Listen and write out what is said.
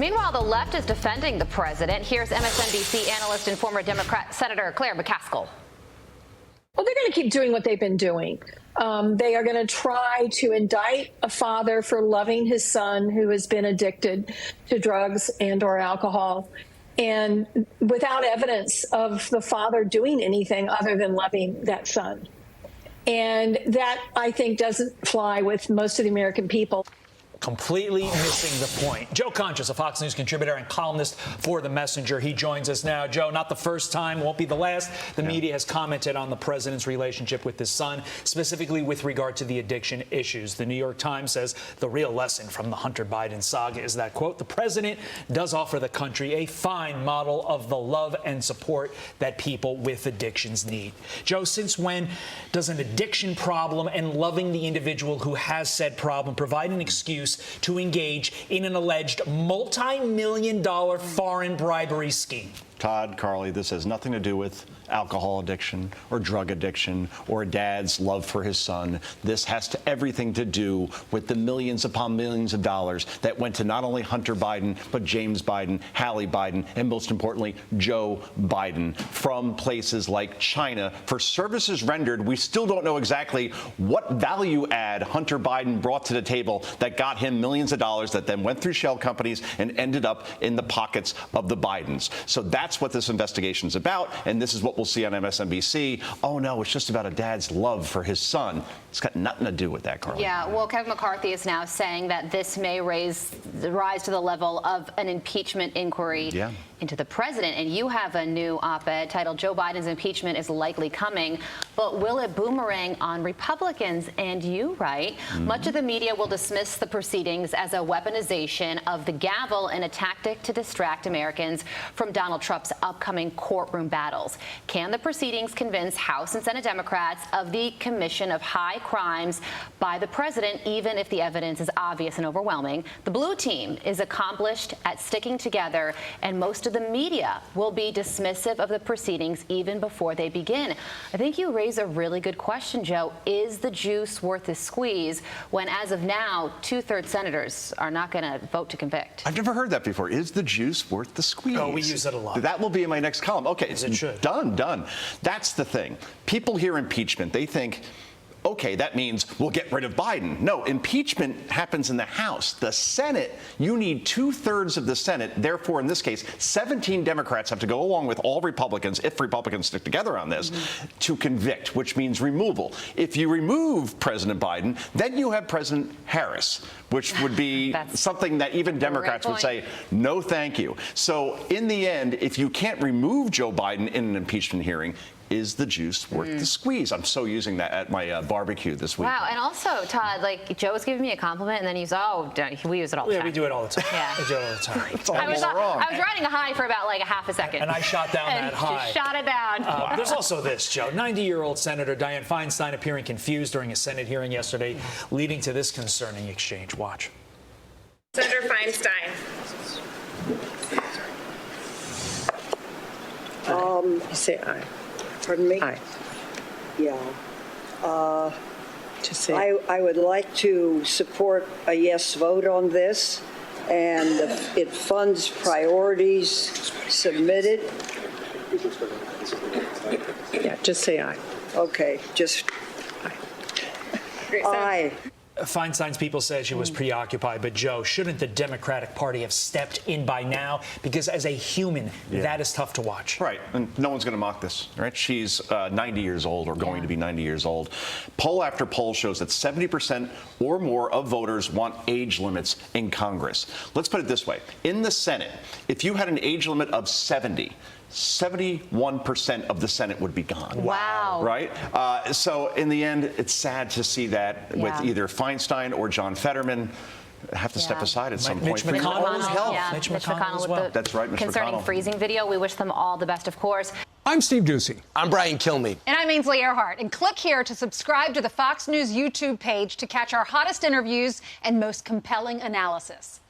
Meanwhile, the left is defending the president. Here's MSNBC analyst and former Democrat Senator Claire McCaskill. Well, they're going to keep doing what they've been doing. They are going to try to indict a father for loving his son who has been addicted to drugs and or alcohol, and without evidence of the father doing anything other than loving that son. And that, I think, doesn't fly with most of the American people. Completely missing the point. Joe Concha, a Fox News contributor and columnist for The Messenger. He joins us now. Joe, not the first time, won't be the last. The media has commented on the president's relationship with his son, specifically with regard to the addiction issues. The New York Times says the real lesson from the Hunter Biden saga is that, quote, the president does offer the country a fine model of the love and support that people with addictions need. Joe, since when does an addiction problem and loving the individual who has said problem provide an excuse to engage in an alleged multi-million-dollar foreign bribery scheme? Todd, Carly, this has nothing to do with alcohol addiction or drug addiction or a dad's love for his son. This has everything to do with the millions upon millions of dollars that went to not only Hunter Biden, but James Biden, Hallie Biden, and most importantly, Joe Biden, from places like China for services rendered. We still don't know exactly what value add Hunter Biden brought to the table that got him millions of dollars that then went through shell companies and ended up in the pockets of the Bidens. So that's what this investigation is about, and this is what we'll see on MSNBC. Oh, no, it's just about a dad's love for his son. It's got nothing to do with that, Carly. Yeah, well, Kevin McCarthy is now saying that this may rise to the level of an impeachment inquiry into the president. And you have a new op-ed titled Joe Biden's impeachment is likely coming, but will it boomerang on Republicans? And you write, much of the media will dismiss the proceedings as a weaponization of the gavel and a tactic to distract Americans from Donald Trump's upcoming courtroom battles. Can the proceedings convince House and Senate Democrats of the commission of high crimes by the president, even if the evidence is obvious and overwhelming? The blue team is accomplished at sticking together, and most of the media will be dismissive of the proceedings even before they begin. I think you raise a really good question, Joe. Is the juice worth the squeeze when, as of now, 2/3 senators are not going to vote to convict? I've never heard that before. Is the juice worth the squeeze? Oh, we use it a lot. That will be in my next column. Okay, it should. Done. That's the thing. People hear impeachment. They think, okay, that means we'll get rid of Biden. No, impeachment happens in the House. The Senate, you need 2/3 of the Senate. Therefore, in this case, 17 Democrats have to go along with all Republicans, if Republicans stick together on this, to convict, which means removal. If you remove President Biden, then you have President Harris, which would be something that even Democrats would say, no, thank you. So in the end, if you can't remove Joe Biden in an impeachment hearing, is the juice worth the squeeze? I'm so using that at my barbecue this week. Wow, and also, Todd, like, Joe was giving me a compliment, and then he's, we use it all the time. Yeah, we do it all the time. Yeah. We do it all the time. I was riding a high for about like a half a second. And I shot down that high. Just shot it down. There's also this, Joe. 90-year-old Senator Dianne Feinstein appearing confused during a Senate hearing yesterday, leading to this concerning exchange. Watch. Senator Feinstein. You say aye. Pardon me? Aye. Yeah. Just say I would like to support a yes vote on this, and it funds priorities submitted. yeah, just say aye. Okay, just aye. Feinstein's people say she was preoccupied, but Joe, shouldn't the Democratic Party have stepped in by now? Because as a human, that is tough to watch. Right, and no one's going to mock this, right? She's 90 years old or going to be 90 years old. Poll after poll shows that 70% or more of voters want age limits in Congress. Let's put it this way. In the Senate, if you had an age limit of 71% of the Senate would be gone. Wow. Right? So in the end, it's sad to see that with either Feinstein or John Fetterman have to step aside at some point. Mitch McConnell. Mitch McConnell as well. That's right, Mitch concerning McConnell. freezing video. We wish them all the best, of course. I'm Steve Doocy. I'm Brian Kilmeade. And I'm Ainsley Earhart. And click here to subscribe to the Fox News YouTube page to catch our hottest interviews and most compelling analysis.